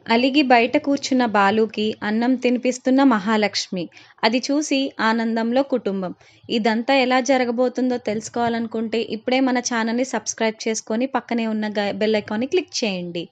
అలిగి బయట కూర్చున్న బాలుకి అన్నం తినిపిస్తున్న మహాలక్ష్మి. అది చూసి ఆనందంలో కుటుంబం. ఇదంతా ఎలా జరగబోతుందో తెలుసుకోవాలనుకుంటే ఇప్పుడే మన ఛానల్ని సబ్స్క్రైబ్ చేసుకొని పక్కనే ఉన్న బెల్ ఐకాన్ని క్లిక్ చేయండి.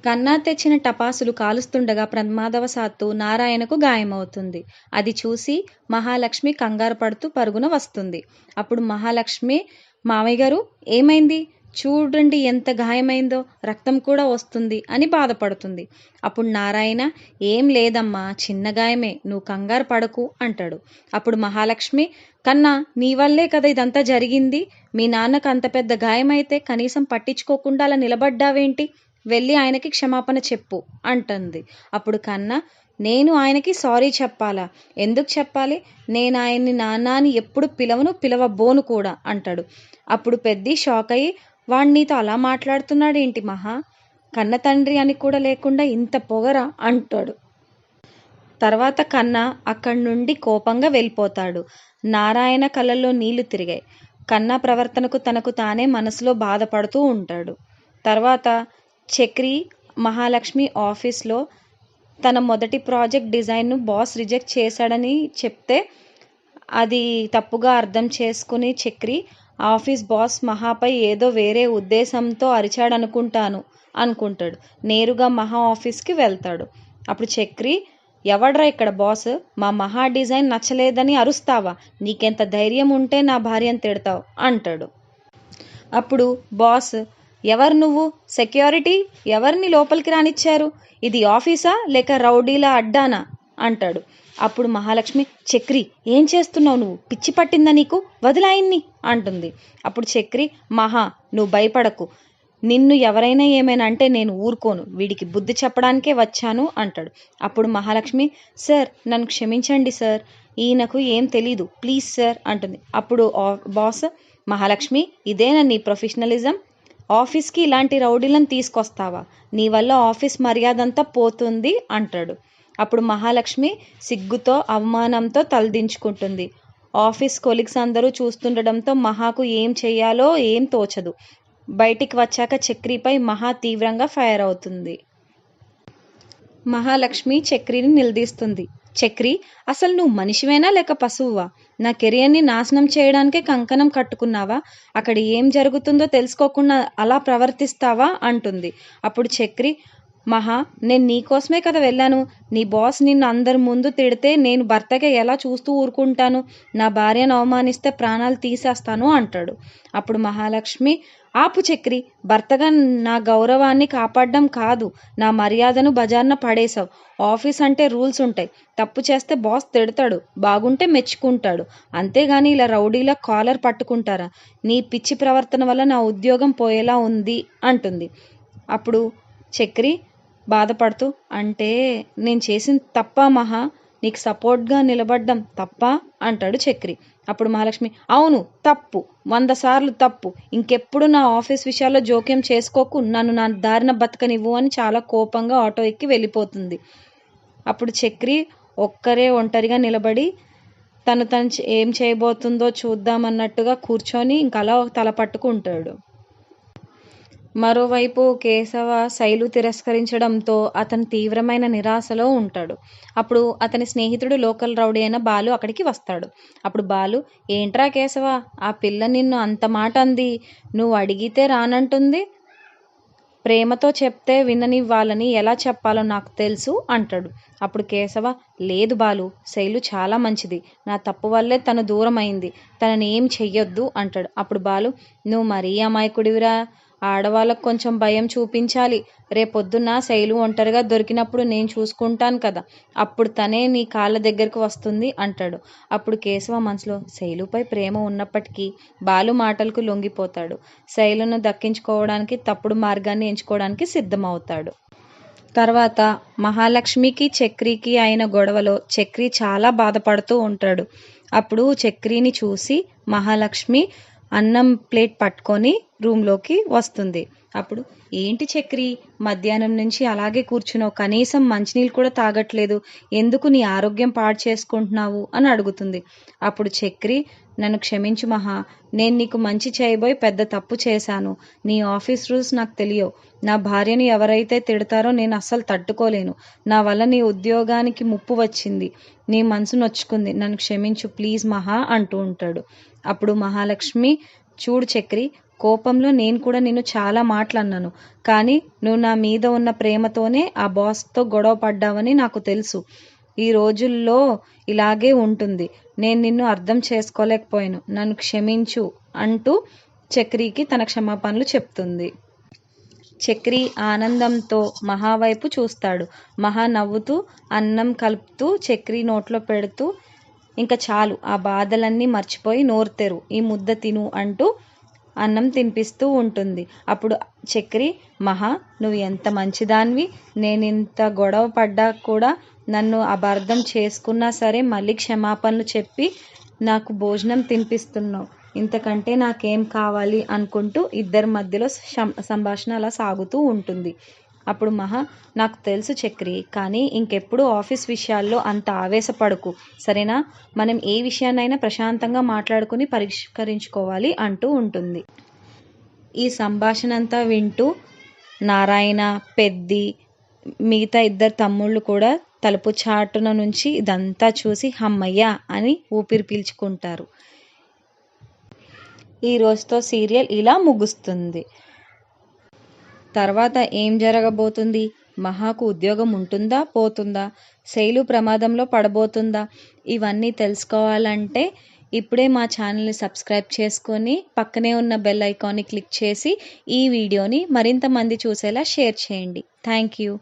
కన్నా తెచ్చిన టపాసులు కాలుస్తుండగా ప్రమాదవశాత్తు నారాయణకు గాయమవుతుంది. అది చూసి మహాలక్ష్మి కంగారు పడుతూ పరుగున వస్తుంది. అప్పుడు మహాలక్ష్మి, మామయ్య గారు ఏమైంది? చూడండి ఎంత గాయమైందో, రక్తం కూడా వస్తుంది అని బాధపడుతుంది. అప్పుడు నారాయణ, ఏం లేదమ్మా, చిన్న గాయమే, నువ్వు కంగారు పడకు అంటాడు. అప్పుడు మహాలక్ష్మి, కన్నా నీ వల్లే కదా ఇదంతా జరిగింది. మీ నాన్నకు అంత పెద్ద గాయమైతే కనీసం పట్టించుకోకుండా అలా నిలబడ్డావేంటి? వెళ్ళి ఆయనకి క్షమాపణ చెప్పు అంటుంది. అప్పుడు కన్నా, నేను ఆయనకి సారీ చెప్పాలా? ఎందుకు చెప్పాలి? నేను ఆయన్ని నాన్న అని ఎప్పుడు పిలవబోను కూడా అంటాడు. అప్పుడు పెద్ది షాక్ అయ్యి, వాడు నీతో అలా మాట్లాడుతున్నాడేంటి మహా? కన్న తండ్రి అని కూడా లేకుండా ఇంత పొగరా అంటాడు. తర్వాత కన్న అక్కడి నుండి కోపంగా వెళ్ళిపోతాడు. నారాయణ కళ్ళల్లో నీళ్లు తిరిగాయి. కన్న ప్రవర్తనకు తనకు తానే మనసులో బాధపడుతూ ఉంటాడు. తర్వాత చక్రి మహాలక్ష్మి ఆఫీస్లో తన మొదటి ప్రాజెక్ట్ డిజైన్ను బాస్ రిజెక్ట్ చేశాడని చెప్తే అది తప్పుగా అర్థం చేసుకుని చక్రి ఆఫీస్ బాస్ మహాపై ఏదో వేరే ఉద్దేశంతో అనుకుంటాడు. నేరుగా మహా ఆఫీస్కి వెళ్తాడు. అప్పుడు చక్రి, ఎవడ్రా ఇక్కడ బాస్? మా మహా డిజైన్ నచ్చలేదని అరుస్తావా? నీకెంత ధైర్యం ఉంటే నా భార్యను తిడతావు అంటాడు. అప్పుడు బాస్, ఎవరు నువ్వు? సెక్యూరిటీ ఎవరిని లోపలికి రానిచ్చారు? ఇది ఆఫీసా లేక రౌడీల అడ్డానా అంటాడు. అప్పుడు మహాలక్ష్మి, చక్రి ఏం చేస్తున్నావు నువ్వు? పిచ్చి పట్టిందా నీకు? వదిలాయన్ని అంటుంది. అప్పుడు చక్రి, మహా నువ్వు భయపడకు, నిన్ను ఎవరైనా ఏమైనా అంటే నేను ఊరుకోను, వీడికి బుద్ధి చెప్పడానికే వచ్చాను అంటాడు. అప్పుడు మహాలక్ష్మి, సార్ నన్ను క్షమించండి సార్, ఈయనకు ఏం తెలీదు, ప్లీజ్ సార్ అంటుంది. అప్పుడు బాస్, మహాలక్ష్మి ఇదేనా నీ ప్రొఫెషనలిజం? ఆఫీస్కి ఇలాంటి రౌడీలను తీసుకొస్తావా? నీ వల్ల ఆఫీస్ మర్యాదంతా పోతుంది అంటాడు. అప్పుడు మహాలక్ష్మి సిగ్గుతో అవమానంతో తలదించుకుంటుంది. ఆఫీస్ కొలీగ్స్ అందరూ చూస్తుండడంతో మహాకు ఏం చెయ్యాలో ఏం తోచదు. బయటికి వచ్చాక చక్రిపై మహా తీవ్రంగా ఫైర్ అవుతుంది. మహాలక్ష్మి చక్రిని నిలదీస్తుంది. చక్రి, అసలు నువ్వు మనిషివేనా లేక పశువువా? నా కెరియర్ని నాశనం చేయడానికే కంకణం కట్టుకున్నావా? అక్కడ ఏం జరుగుతుందో తెలుసుకోకుండా అలా ప్రవర్తిస్తావా అంటుంది. అప్పుడు చక్రి, మహా నేను నీకోసమే కదా వెళ్ళాను. నీ బాస్ నిన్ను అందరి ముందు తిడితే నేను భర్తగా ఎలా చూస్తూ ఊరుకుంటాను? నా భార్యను అవమానిస్తే ప్రాణాలు తీసేస్తాను అంటాడు. అప్పుడు మహాలక్ష్మి, ఆపు చక్రి, భర్తగా నా గౌరవాన్ని కాపాడడం కాదు, నా మర్యాదను బజార్న పడేశావు. ఆఫీస్ అంటే రూల్స్ ఉంటాయి. తప్పు చేస్తే బాస్ తిడతాడు, బాగుంటే మెచ్చుకుంటాడు, అంతేగాని ఇలా రౌడీలా కాలర్ పట్టుకుంటారా? నీ పిచ్చి ప్రవర్తన వల్ల నా ఉద్యోగం పోయేలా ఉంది అంటుంది. అప్పుడు చక్రి బాధపడుతూ, అంటే నేను చేసిన తప్ప మహా? నీకు సపోర్ట్గా నిలబడ్డం తప్ప అంటాడు చక్రి. అప్పుడు మహాలక్ష్మి, అవును తప్పు, 100 సార్లు తప్పు, ఇంకెప్పుడు నా ఆఫీస్ విషయాల్లో జోక్యం చేసుకోకు, నన్ను నా దారిన బతకనివ్వు అని చాలా కోపంగా ఆటో ఎక్కి వెళ్ళిపోతుంది. అప్పుడు చక్రి ఒంటరిగా నిలబడి తను ఏం చేయబోతుందో చూద్దామన్నట్టుగా కూర్చొని ఇంకలా తల పట్టుకుంటాడు. మరోవైపు కేశవ శైలు తిరస్కరించడంతో అతను తీవ్రమైన నిరాశలో ఉంటాడు. అప్పుడు అతని స్నేహితుడు లోకల్ రౌడీ అయిన బాలు అక్కడికి వస్తాడు. అప్పుడు బాలు, ఏంట్రా కేశవ, ఆ పిల్ల నిన్ను అంత మాట అంది, నువ్వు అడిగితే రానంటుంది, ప్రేమతో చెప్తే విననివ్వాలని ఎలా చెప్పాలో నాకు తెలుసు అంటాడు. అప్పుడు కేశవ, లేదు బాలు, శైలు చాలా మంచిది, నా తప్పు వల్లే తను దూరం అయింది, తనని ఏం చెయ్యొద్దు అంటాడు. అప్పుడు బాలు, నువ్వు మరీ అమాయకుడివిరా, ఆడవాళ్ళకు కొంచెం భయం చూపించాలి, రేపొద్దున్న శైలు ఒంటరిగా దొరికినప్పుడు నేను చూసుకుంటాను కదా, అప్పుడు తనే నీ కాళ్ళ దగ్గరకు వస్తుంది అంటాడు. అప్పుడు కేశవ మనసులో శైలుపై ప్రేమ ఉన్నప్పటికీ బాలు మాటలకు లొంగిపోతాడు. శైలును దక్కించుకోవడానికి తప్పుడు మార్గాన్ని ఎంచుకోవడానికి సిద్ధమవుతాడు. తర్వాత మహాలక్ష్మికి చక్రికి అయిన గొడవలో చక్రి చాలా బాధపడుతూ ఉంటాడు. అప్పుడు చక్రిని చూసి మహాలక్ష్మి అన్నం ప్లేట్ పట్టుకొని రూమ్లోకి వస్తుంది. అప్పుడు, ఏంటి చక్రి, మధ్యాహ్నం నుంచి అలాగే కూర్చున్నావు, కనీసం మంచినీళ్ళు కూడా తాగట్లేదు, ఎందుకు నీ ఆరోగ్యం పాడు చేసుకుంటున్నావు అని అడుగుతుంది. అప్పుడు చక్రి, నన్ను క్షమించు మహా. నేను నీకు మంచి చేయబోయి పెద్ద తప్పు చేశాను. నీ ఆఫీస్ రూల్స్ నాకు తెలియవు. నా భార్యని ఎవరైతే తిడతారో నేను అస్సలు తట్టుకోలేను. నా వల్ల నీ ఉద్యోగానికి ముప్పు వచ్చింది. నీ మనసు నొచ్చుకుంది. నన్ను క్షమించు ప్లీజ్ మహా అంటూ ఉంటాడు. అప్పుడు మహాలక్ష్మి, చూడు చక్రి, కోపంలో నేను కూడా నిన్ను చాలా మాటలు అన్నాను. కానీ నువ్వు నా మీద ఉన్న ప్రేమతోనే ఆ బాస్తో గొడవ పడ్డావని నాకు తెలుసు. ఈ రోజుల్లో ఇలాగే ఉంటుంది. నేను నిన్ను అర్థం చేసుకోలేకపోయాను. నన్ను క్షమించు అంటూ చక్రికి తన క్షమాపణలు చెప్తుంది. చక్రి ఆనందంతో మహా వైపు చూస్తాడు. మహా నవ్వుతూ అన్నం కలుపుతూ చక్రి నోట్లో పెడుతూ, ఇంకా చాలు, ఆ బాధలన్నీ మర్చిపోయి నోరు తెరు, ఈ ముద్ద తిను అంటూ అన్నం తినిపిస్తూ ఉంటుంది. అప్పుడు చక్రి, మహా నువ్వు ఎంత మంచిదానివి. నేను ఇంత గొడవ పడ్డా కూడా నన్ను అపార్థం చేసుకున్నా సరే మళ్ళీ క్షమాపణలు చెప్పి నాకు భోజనం తినిపిస్తున్నావు. ఇంతకంటే నాకేం కావాలి అనుకుంటూ ఇద్దరి మధ్యలో సంభాషణ అలా సాగుతూ ఉంటుంది. అప్పుడు మహా, నాకు తెలుసు చక్రి, కానీ ఇంకెప్పుడు ఆఫీస్ విషయాల్లో అంత ఆవేశపడకు, సరేనా? మనం ఏ విషయాన్నైనా ప్రశాంతంగా మాట్లాడుకుని పరిష్కరించుకోవాలి అంటూ ఉంటుంది. ఈ సంభాషణ అంతా వింటూ నారాయణ, పెద్ది, మిగతా ఇద్దరు తమ్ముళ్ళు కూడా తలుపు చాటున నుంచి ఇదంతా చూసి హమ్మయ్య అని ఊపిరి పీల్చుకుంటారు. ఈ రోజుతో సీరియల్ ఇలా ముగుస్తుంది. తర్వాత ఏం జరగబోతుంది? మహాకు ఉద్యోగం ఉంటుందా, పోతుందా? శైలు ప్రమాదంలో పడబోతుందా? ఇవన్నీ తెలుసుకోవాలంటే ఇప్పుడే మా ఛానల్ని సబ్స్క్రైబ్ చేసుకొని పక్కనే ఉన్న బెల్ ఐకాన్ని క్లిక్ చేసి ఈ వీడియోని మరింత మంది చూసేలా షేర్ చేయండి. Thank you.